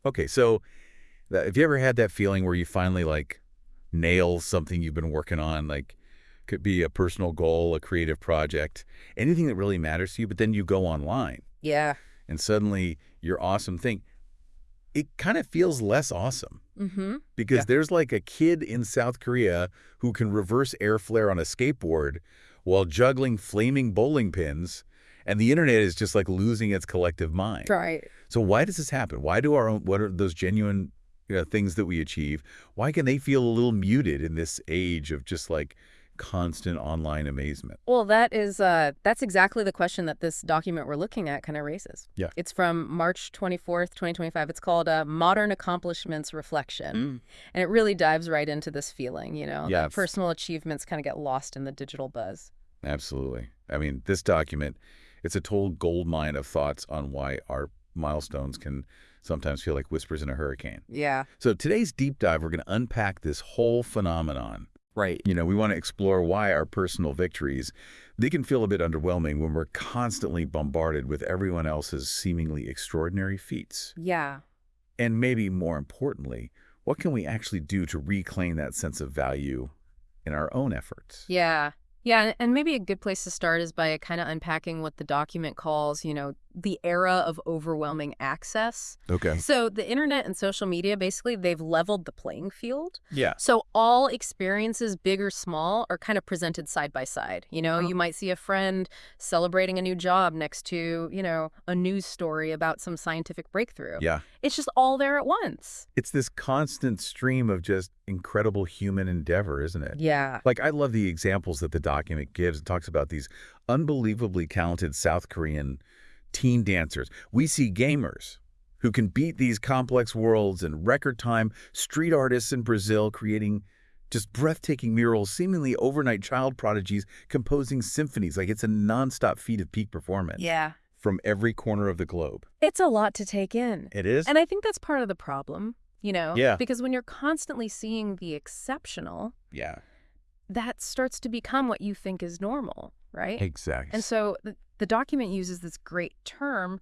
Okay, so have you ever had that feeling where you finally like nail something you've been working on, like could be a personal goal, a creative project, anything that really matters to you, but then you go online Yeah. and suddenly your awesome thing, it kind of feels less awesome Mm-hmm. because Yeah. there's like a kid in South Korea who can reverse air flare on a skateboard while juggling flaming bowling pins, and the internet is just like losing its collective mind. Right. So why does this happen? Why do our own, what are those genuine things that we achieve? Why can they feel a little muted in this age of just like constant online amazement? Well, that's exactly the question that this document we're looking at kind of raises. Yeah. It's from March 24th, 2025. It's called Modern Accomplishments Reflection. Mm. And it really dives right into this feeling, Yeah, that personal achievements kind of get lost in the digital buzz. absolutely. I mean, this document, it's a total gold mine of thoughts on why our milestones can sometimes feel like whispers in a hurricane. Yeah. So today's deep dive, we're going to unpack this whole phenomenon. Right. We want to explore why our personal victories, they can feel a bit underwhelming when we're constantly bombarded with everyone else's seemingly extraordinary feats. Yeah. And maybe more importantly, what can we actually do to reclaim that sense of value in our own efforts? Yeah. Yeah, and maybe a good place to start is by kind of unpacking what the document calls, the era of overwhelming access. Okay. So the internet and social media, basically, they've leveled the playing field. Yeah. So all experiences, big or small, are kind of presented side by side. You might see a friend celebrating a new job next to, a news story about some scientific breakthrough. Yeah. It's just all there at once. It's this constant stream of just incredible human endeavor, isn't it? Yeah. Like, I love the examples that the document gives. It talks about these unbelievably talented South Korean teen dancers. We see gamers who can beat these complex worlds in record time, street artists in Brazil creating just breathtaking murals, seemingly overnight child prodigies composing symphonies. Like, it's a nonstop feat of peak performance. Yeah. From every corner of the globe. It's a lot to take in. It is? And I think that's part of the problem, Yeah. Because when you're constantly seeing the exceptional, Yeah. that starts to become what you think is normal, right? Exactly. And so the document uses this great term,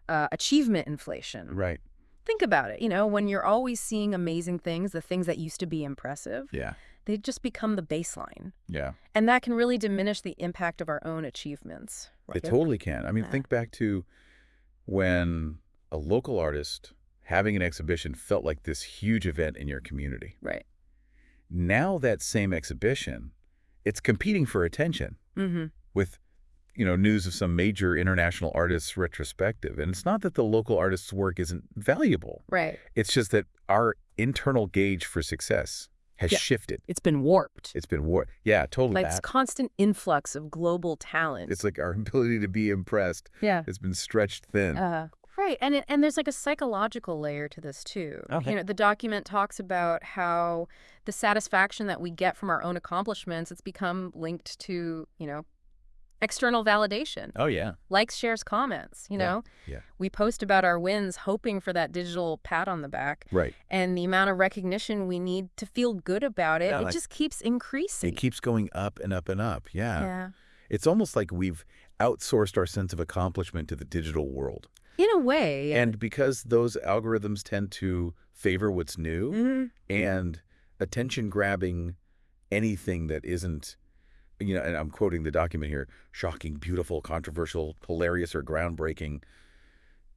achievement inflation. Right. Think about it, when you're always seeing amazing things, the things that used to be impressive, Yeah. they just become the baseline. Yeah. And that can really diminish the impact of our own achievements. It totally can. I mean, Yeah. think back to when a local artist having an exhibition felt like this huge event in your community. Right. Now that same exhibition, it's competing for attention Mm-hmm. with, news of some major international artist's retrospective. And it's not that the local artist's work isn't valuable. Right. It's just that our internal gauge for success has Yeah. shifted. It's been warped. It's been war. Yeah, totally. Like this constant influx of global talent. It's like our ability to be impressed Yeah. has been stretched thin. Right. And there's like a psychological layer to this too. Okay. The document talks about how the satisfaction that we get from our own accomplishments, it's become linked to, external validation. Oh, yeah. Likes, shares, comments, Yeah. We post about our wins hoping for that digital pat on the back. Right. And the amount of recognition we need to feel good about it, Yeah, it like- just keeps increasing. It keeps going up and up and up. Yeah. Yeah. It's almost like we've outsourced our sense of accomplishment to the digital world. In a way. And because those algorithms tend to favor what's new Mhm. and attention grabbing anything that isn't, and I'm quoting the document here, shocking, beautiful, controversial, hilarious, or groundbreaking,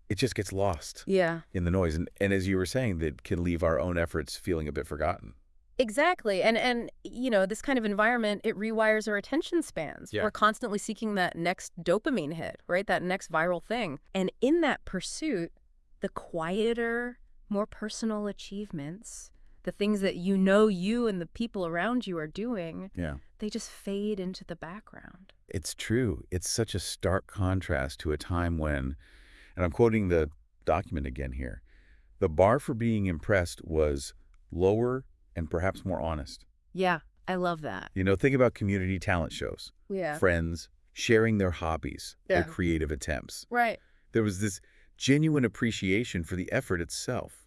it just gets lost Yeah. in the noise. And as you were saying, that can leave our own efforts feeling a bit forgotten. Exactly. And this kind of environment, it rewires our attention spans. Yeah. We're constantly seeking that next dopamine hit, right? That next viral thing. And in that pursuit, the quieter, more personal achievements, the things that you and the people around you are doing, Yeah. they just fade into the background. It's true. It's such a stark contrast to a time when, and I'm quoting the document again here, the bar for being impressed was lower and perhaps more honest. Yeah, I love that. Think about community talent shows, Yeah. friends sharing their hobbies, Yeah. their creative attempts. Right. There was this genuine appreciation for the effort itself,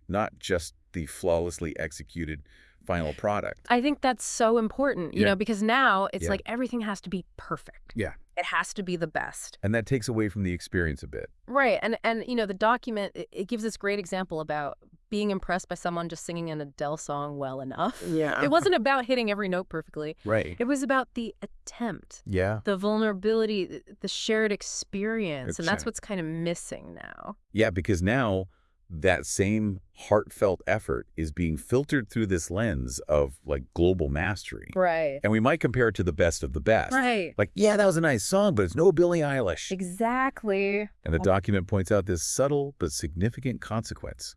not just the flawlessly executed final product. I think that's so important, Yeah. because now it's Yeah. like everything has to be perfect. Yeah. It has to be the best. And that takes away from the experience a bit. Right. And you know, the document, it gives this great example about being impressed by someone just singing an Adele song well enough. Yeah. It wasn't about hitting every note perfectly. Right. It was about the attempt, Yeah. the vulnerability, the shared experience. And that's Exactly. what's kind of missing now. Yeah, because now that same heartfelt effort is being filtered through this lens of like global mastery. Right. And we might compare it to the best of the best. Right. Like, yeah, that was a nice song, but it's no Billie Eilish. Exactly. And the document points out this subtle but significant consequence.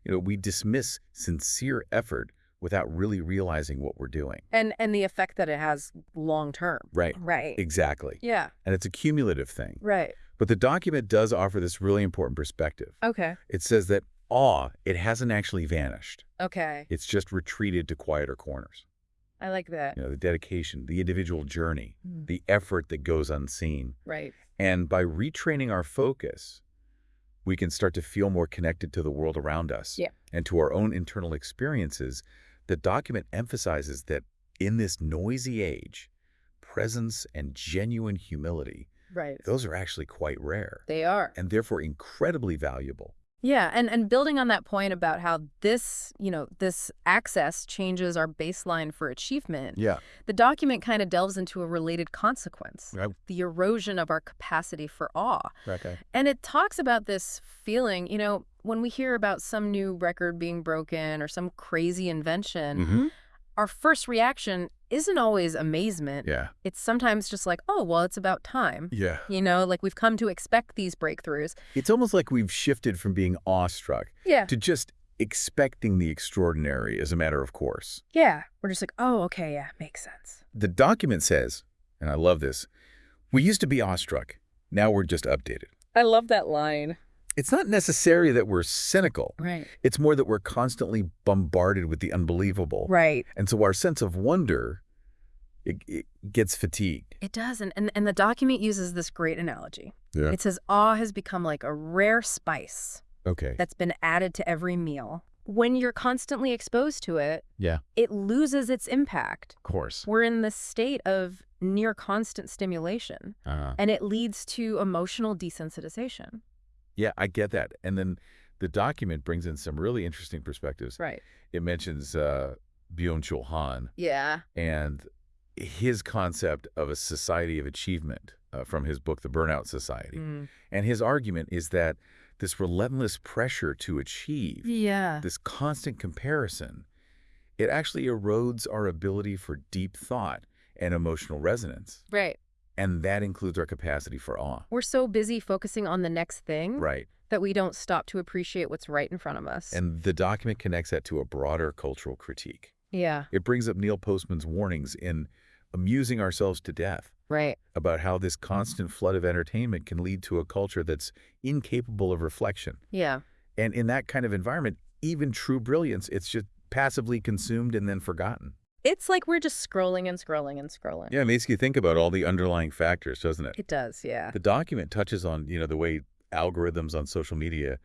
You know, we dismiss sincere effort without really realizing what we're doing. And the effect that it has long term. Right. Right. Exactly. Yeah. And it's a cumulative thing. Right. But the document does offer this really important perspective. Okay. It says that awe, it hasn't actually vanished. Okay. It's just retreated to quieter corners. I like that. You know, the dedication, the individual journey, Mm. the effort that goes unseen. Right. And by retraining our focus, we can start to feel more connected to the world around us Yeah. and to our own internal experiences. The document emphasizes that in this noisy age, presence and genuine humility, Right. those are actually quite rare They are. and therefore incredibly valuable. Yeah, and building on that point about how this, you know, this access changes our baseline for achievement, Yeah. the document kind of delves into a related consequence, Right. the erosion of our capacity for awe. Okay. And it talks about this feeling, you know, when we hear about some new record being broken or some crazy invention, Mm-hmm. our first reaction isn't always amazement. Yeah. It's sometimes just like, oh, well, it's about time. Yeah. You know, like we've come to expect these breakthroughs. It's almost like we've shifted from being awestruck Yeah. to just expecting the extraordinary as a matter of course. Yeah. We're just like, oh, okay, yeah, makes sense. The document says, and I love this, we used to be awestruck. Now we're just updated. I love that line. It's not necessary that we're cynical. Right. It's more that we're constantly bombarded with the unbelievable. Right. And so our sense of wonder, it gets fatigued. It does. And the document uses this great analogy. Yeah. It says awe has become like a rare spice Okay. that's been added to every meal. When you're constantly exposed to it, Yeah. it loses its impact. Of course. We're in this state of near constant stimulation, and it leads to emotional desensitization. Yeah, I get that. And then the document brings in some really interesting perspectives. Right. It mentions Byung-Chul Han Yeah. and his concept of a society of achievement from his book, The Burnout Society. Mm. And his argument is that this relentless pressure to achieve, Yeah. this constant comparison, it actually erodes our ability for deep thought and emotional resonance. Right. And that includes our capacity for awe. We're so busy focusing on the next thing Right. that we don't stop to appreciate what's right in front of us. And the document connects that to a broader cultural critique. yeah. It brings up Neil Postman's warnings in Amusing Ourselves to Death Right. about how this constant flood of entertainment can lead to a culture that's incapable of reflection. Yeah. And in that kind of environment, even true brilliance, it's just passively consumed and then forgotten. It's like we're just scrolling and scrolling and scrolling. Yeah, it makes you think about all the underlying factors, doesn't it? It does, yeah. The document touches on, the way algorithms on social media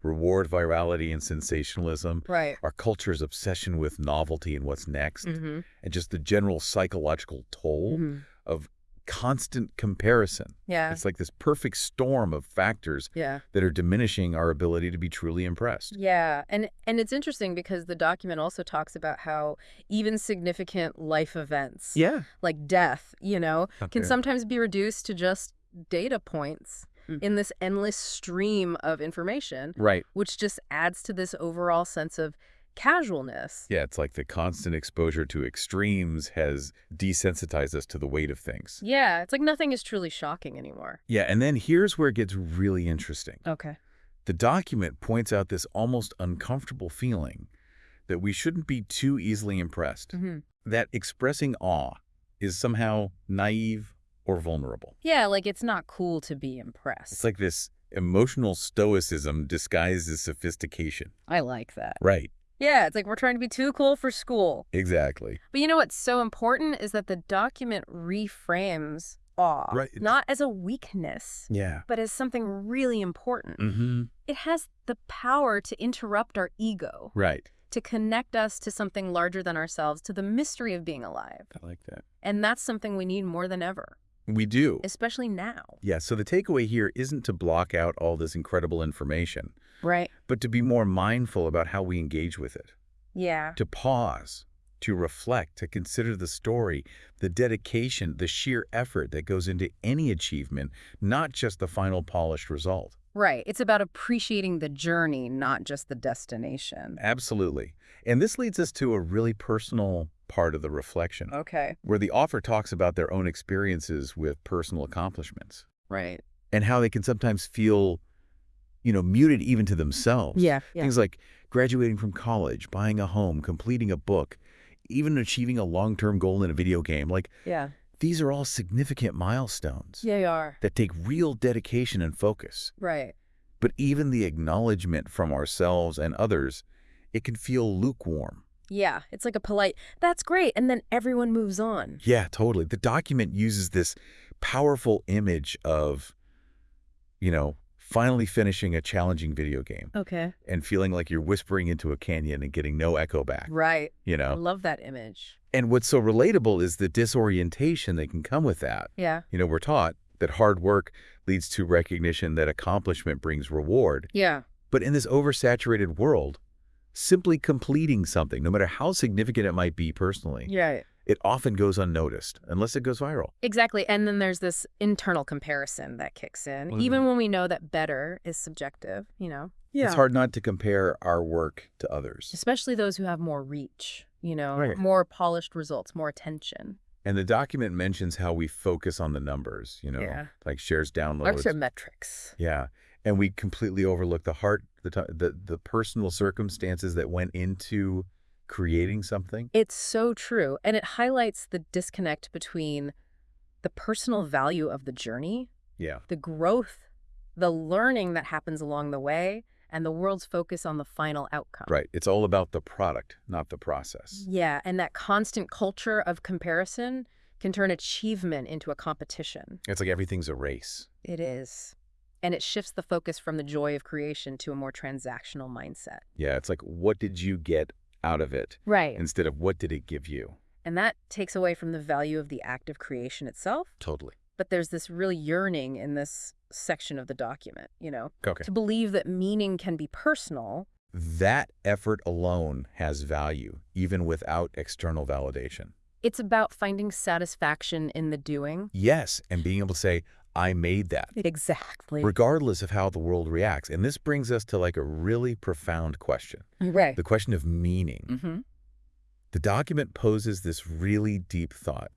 reward virality and sensationalism, Right. our culture's obsession with novelty and what's next, Mm-hmm. and just the general psychological toll Mm-hmm. of constant comparison. Yeah. It's like this perfect storm of factors Yeah. that are diminishing our ability to be truly impressed. Yeah. And it's interesting because the document also talks about how even significant life events, Yeah. like death, can Okay. sometimes be reduced to just data points in this endless stream of information, Right. which just adds to this overall sense of casualness. Yeah, it's like the constant exposure to extremes has desensitized us to the weight of things. Yeah. It's like nothing is truly shocking anymore. Yeah, and then here's where it gets really interesting. Okay. The document points out this almost uncomfortable feeling that we shouldn't be too easily impressed, Mm-hmm. that expressing awe is somehow naive or vulnerable. Yeah, like it's not cool to be impressed. It's like this emotional stoicism disguised as sophistication. I like that. Right. Yeah, it's like we're trying to be too cool for school. Exactly. But you know what's so important is that the document reframes awe, Right. not as a weakness, Yeah. but as something really important. Mm-hmm. It has the power to interrupt our ego, Right. to connect us to something larger than ourselves, to the mystery of being alive. I like that. And that's something we need more than ever. We do. especially now. Yeah, so the takeaway here isn't to block out all this incredible information, Right. but to be more mindful about how we engage with it, Yeah. to pause, to reflect, to consider the story, the dedication, the sheer effort that goes into any achievement, not just the final polished result. Right. It's about appreciating the journey, not just the destination. Absolutely. And this leads us to a really personal part of the reflection, Okay. where the author talks about their own experiences with personal accomplishments Right. and how they can sometimes feel, muted even to themselves. Yeah. Things like graduating from college, buying a home, completing a book, even achieving a long-term goal in a video game. Yeah. These are all significant milestones Yeah, you are. that take real dedication and focus. Right. But even the acknowledgement from ourselves and others, it can feel lukewarm. Yeah. It's like a polite, that's great. And then everyone moves on. Yeah, totally. The document uses this powerful image of, finally finishing a challenging video game Okay. and feeling like you're whispering into a canyon and getting no echo back, Right. I you know? love that image. And what's so relatable is the disorientation that can come with that. Yeah. We're taught that hard work leads to recognition, that accomplishment brings reward. Yeah. But in this oversaturated world, simply completing something, no matter how significant it might be personally, Yeah. it often goes unnoticed unless it goes viral. Exactly. And then there's this internal comparison that kicks in, even when we know that better is subjective, Yeah. It's hard not to compare our work to others. Especially those who have more reach, Right. more polished results, more attention. And the document mentions how we focus on the numbers, Yeah. like shares, downloads. Extra metrics. Yeah. And we completely overlook the heart, the personal circumstances that went into creating something. It's so true. And it highlights the disconnect between the personal value of the journey, Yeah. the growth, the learning that happens along the way, and the world's focus on the final outcome. Right. It's all about the product, not the process. Yeah, and that constant culture of comparison can turn achievement into a competition. It's like everything's a race. It is. And it shifts the focus from the joy of creation to a more transactional mindset. Yeah. It's like, what did you get out of it Right. instead of what did it give you? And that takes away from the value of the act of creation itself. Totally. But there's this real yearning in this section of the document, Okay. to believe that meaning can be personal. That effort alone has value, even without external validation. It's about finding satisfaction in the doing. Yes. And being able to say, I made that, Exactly. regardless of how the world reacts. And this brings us to a really profound question, Right. the question of meaning. Mm-hmm. The document poses this really deep thought.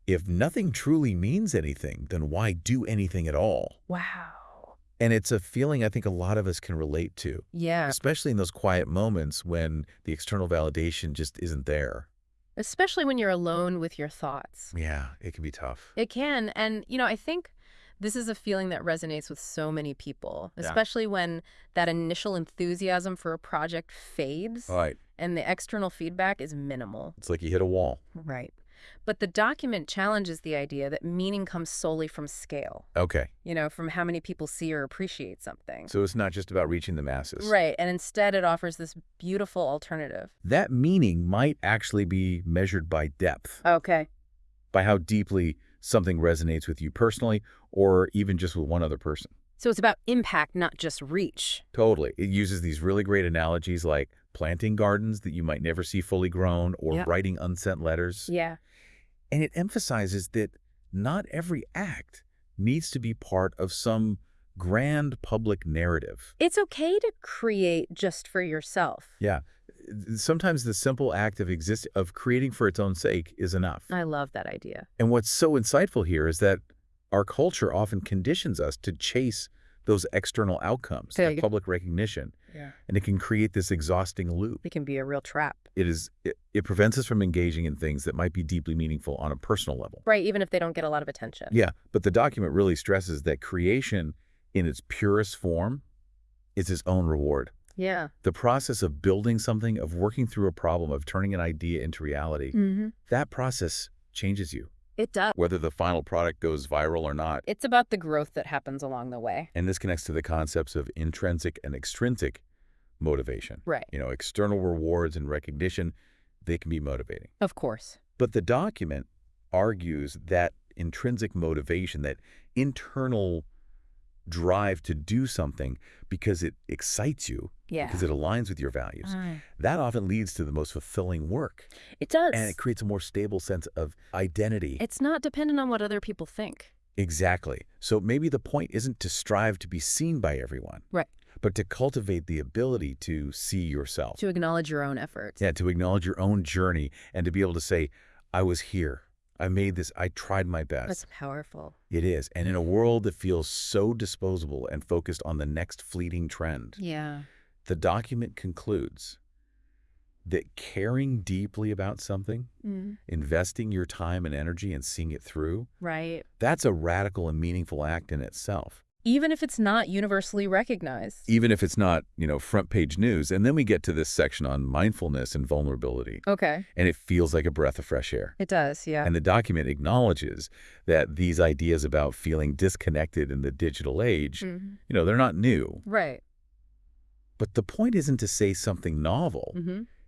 If nothing truly means anything, then why do anything at all? Wow. And it's a feeling I think a lot of us can relate to, Yeah. especially in those quiet moments when the external validation just isn't there. Especially when you're alone with your thoughts. Yeah, it can be tough. It can. And, I think this is a feeling that resonates with so many people, Yeah. especially when that initial enthusiasm for a project fades All right. and the external feedback is minimal. It's like you hit a wall. Right. But the document challenges the idea that meaning comes solely from scale, Okay. from how many people see or appreciate something. So it's not just about reaching the masses. Right. And instead it offers this beautiful alternative. That meaning might actually be measured by depth, Okay. by how deeply something resonates with you personally or even just with one other person. So it's about impact, not just reach. Totally. It uses these really great analogies like planting gardens that you might never see fully grown or Yep. writing unsent letters. Yeah. And it emphasizes that not every act needs to be part of some grand public narrative. It's okay to create just for yourself. Yeah. Sometimes the simple act of creating for its own sake is enough. I love that idea. And what's so insightful here is that our culture often conditions us to chase those external outcomes, Okay. that public recognition, Yeah. and it can create this exhausting loop. It can be a real trap. It prevents us from engaging in things that might be deeply meaningful on a personal level. Right, even if they don't get a lot of attention. Yeah, but the document really stresses that creation in its purest form is its own reward. Yeah. The process of building something, of working through a problem, of turning an idea into reality, Mm-hmm. that process changes you, It does. whether the final product goes viral or not. It's about the growth that happens along the way. And this connects to the concepts of intrinsic and extrinsic motivation. Right. External rewards and recognition, they can be motivating. Of course. But the document argues that intrinsic motivation, that internal drive to do something because it excites you, Yeah. because it aligns with your values, that often leads to the most fulfilling work. It does. And it creates a more stable sense of identity. It's not dependent on what other people think. Exactly. So maybe the point isn't to strive to be seen by everyone, Right. but to cultivate the ability to see yourself. To acknowledge your own efforts. Yeah, to acknowledge your own journey and to be able to say, I was here. I made this. I tried my best. That's powerful. It is. And in a world that feels so disposable and focused on the next fleeting trend, Yeah. the document concludes that caring deeply about something, investing your time and energy and seeing it through, Right. that's a radical and meaningful act in itself. Even if it's not universally recognized. Even if it's not, front page news. And then we get to this section on mindfulness and vulnerability. Okay. And it feels like a breath of fresh air. It does, yeah. And the document acknowledges that these ideas about feeling disconnected in the digital age, they're not new. Right. But the point isn't to say something novel.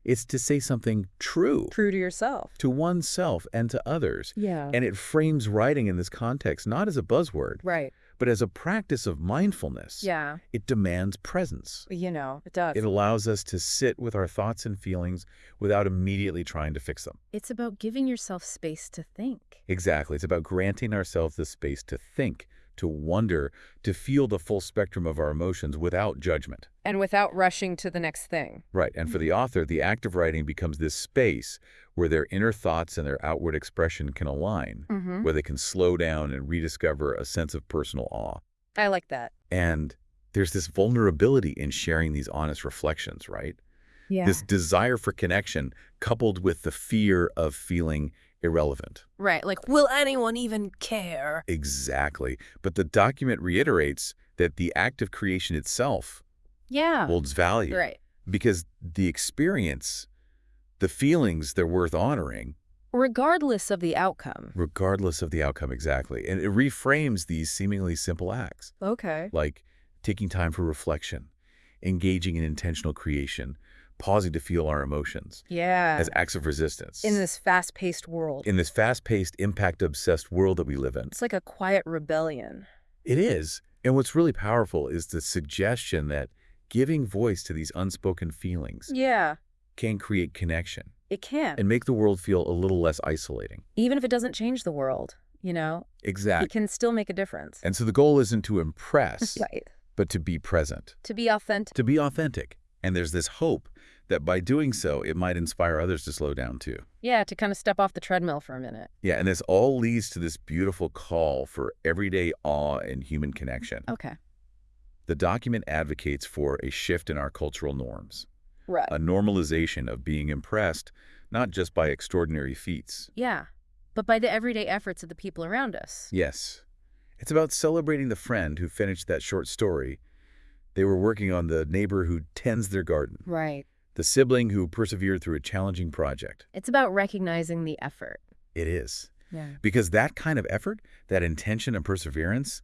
It's to say something true. True to yourself. To oneself and to others. Yeah. And it frames writing in this context not as a buzzword, Right. but as a practice of mindfulness. Yeah. It demands presence. It does. It allows us to sit with our thoughts and feelings without immediately trying to fix them. It's about giving yourself space to think. Exactly. It's about granting ourselves the space to think, to wonder, to feel the full spectrum of our emotions without judgment. And without rushing to the next thing. Right. And for the author, the act of writing becomes this space where their inner thoughts and their outward expression can align, where they can slow down and rediscover a sense of personal awe. I like that. And there's this vulnerability in sharing these honest reflections, right? Yeah. This desire for connection coupled with the fear of feeling irrelevant. Right. Like, will anyone even care? Exactly. But the document reiterates that the act of creation itself holds value. Right. Because the experience, the feelings, they're worth honoring. Regardless of the outcome. Regardless of the outcome, exactly. And it reframes these seemingly simple acts. Okay. Like taking time for reflection, engaging in intentional creation, pausing to feel our emotions. Yeah. As acts of resistance. In this fast-paced world. In this fast-paced, impact-obsessed world that we live in. It's like a quiet rebellion. It is. And what's really powerful is the suggestion that giving voice to these unspoken feelings can create connection. It can. And make the world feel a little less isolating. Even if it doesn't change the world, Exactly. it can still make a difference. And so the goal isn't to impress, Right. but to be present. To be authentic. To be authentic. And there's this hope that by doing so, it might inspire others to slow down too. Yeah, to kind of step off the treadmill for a minute. Yeah, and this all leads to this beautiful call for everyday awe and human connection. Okay. The document advocates for a shift in our cultural norms. Right. A normalization of being impressed, not just by extraordinary feats. Yeah, but by the everyday efforts of the people around us. Yes. It's about celebrating the friend who finished that short story. They were working on the neighbor who tends their garden. Right. The sibling who persevered through a challenging project. It's about recognizing the effort. It is. Yeah. Because that kind of effort, that intention and perseverance,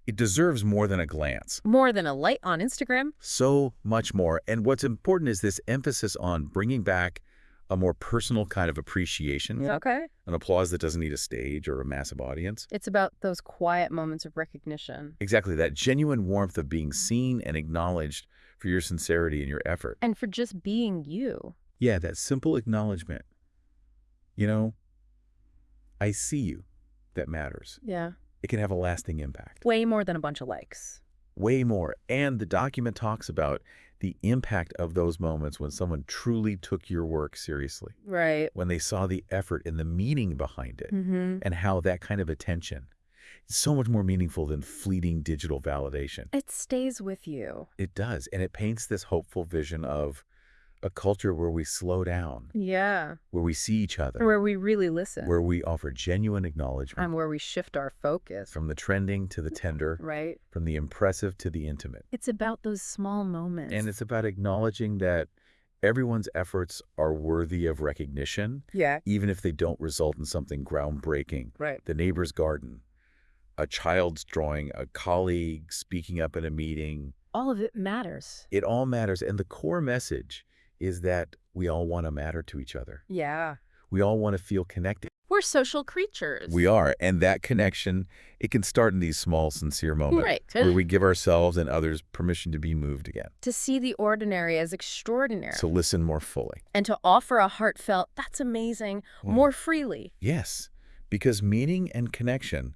it deserves more than a glance. More than a like on Instagram. So much more. And what's important is this emphasis on bringing back a more personal kind of appreciation. Okay. An applause that doesn't need a stage or a massive audience. It's about those quiet moments of recognition. Exactly. That genuine warmth of being seen and acknowledged for your sincerity and your effort. And for just being you. Yeah, that simple acknowledgement. I see you. That matters. Yeah. It can have a lasting impact. Way more than a bunch of likes. Way more. And the document talks about the impact of those moments when someone truly took your work seriously. Right. When they saw the effort and the meaning behind it. And how that kind of attention is so much more meaningful than fleeting digital validation. It stays with you. It does. And it paints this hopeful vision of a culture where we slow down. Yeah. Where we see each other. Where we really listen. Where we offer genuine acknowledgement. And where we shift our focus. From the trending to the tender. Right. From the impressive to the intimate. It's about those small moments. And it's about acknowledging that everyone's efforts are worthy of recognition. Yeah. Even if they don't result in something groundbreaking. Right. The neighbor's garden. A child's drawing. A colleague speaking up in a meeting. All of it matters. It all matters. And the core message is that we all want to matter to each other. Yeah. We all want to feel connected. We're social creatures. We are, and that connection, it can start in these small, sincere moments Right. where we give ourselves and others permission to be moved again, To see the ordinary as extraordinary. to listen more fully. And to offer a heartfelt, that's amazing, more freely. Yes, because meaning and connection,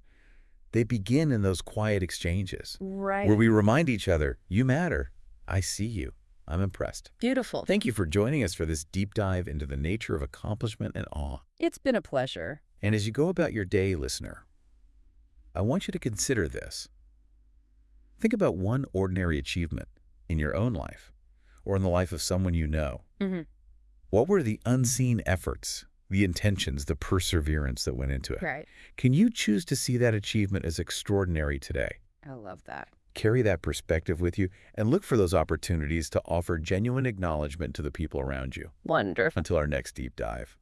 they begin in those quiet exchanges Right. where we remind each other, you matter, I see you, I'm impressed. Beautiful. Thank you for joining us for this deep dive into the nature of accomplishment and awe. It's been a pleasure. And as you go about your day, listener, I want you to consider this. Think about one ordinary achievement in your own life or in the life of someone you know. Mm-hmm. What were the unseen efforts, the intentions, the perseverance that went into it? Right. Can you choose to see that achievement as extraordinary today? I love that. Carry that perspective with you and look for those opportunities to offer genuine acknowledgement to the people around you. Wonderful. Until our next deep dive.